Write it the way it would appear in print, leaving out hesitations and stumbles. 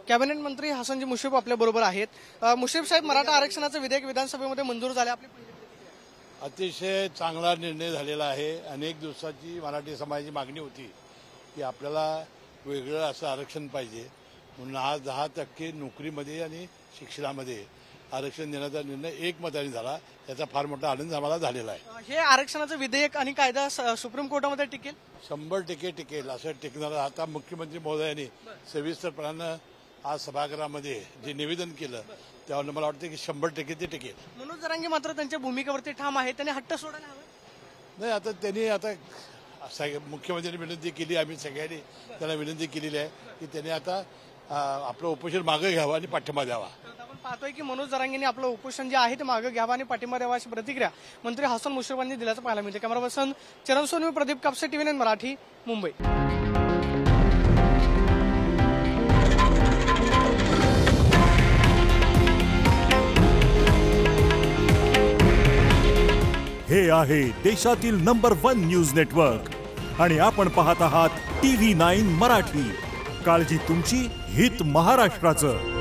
Cabinet मंत्री हसनजी मुश्रीफ आपल्या बरोबर आहेत। मुश्रीफ साहेब, मराठा आरक्षणाचं विधेयक विधानसभेमध्ये मंजूर झाले, आपली पहिली प्रतिक्रिया? अतिशय चांगला निर्णय झालेला आहे। अनेक दिवसाची मराठी समाजाची मागणी होती की आपल्याला वेगळं असं आरक्षण पाहिजे, म्हणून आज 10% नोकरीमध्ये आणि शिक्षणामध्ये आरक्षण देण्याचा निर्णय एकमताने झाला। याचा फार मोठा आनंद आम्हाला झालेला आहे। हे आरक्षणाचं विधेयक आणि कायदा सुप्रीम कोर्टामध्ये टिकेल? 100% टिकेल असं टिकणार। आता मुख्यमंत्री महोदयांनी सविस्तरपणानं आज सभागृहामध्ये जे निवेदन केलं त्यावर मला वाटतं की 100% ते टिकेल। मनोज जरांगे मात्र त्यांच्या भूमिकेवरती ठाम आहे, त्यांनी हट्ट सोडायला हवा नाही। आता त्यांनी मुख्यमंत्र्यांनी विनंती केली, आम्ही सगळ्यांनी त्यांना विनंती केलेली आहे की त्यांनी आता आपलं उपोषण मागे घ्यावं आणि पाठिंबा द्यावा। आपण पाहतोय की मनोज जरांगेंनी आपलं उपोषण जे आहे ते मागे घ्यावं आणि पाठिंबा द्यावा अशी प्रतिक्रिया मंत्री हसन मुश्रीफांनी दिल्याचं पाहायला मिळते। कॅमेरा पर्सन चरण सोनवी, प्रदीप कापसे, TV9 मराठी, मुंबई। हे आहे देशातील नंबर 1 न्यूज नेटवर्क आणि आपण पाहत आहात TV9 मराठी। काळजी तुमची, हित महाराष्ट्राचं।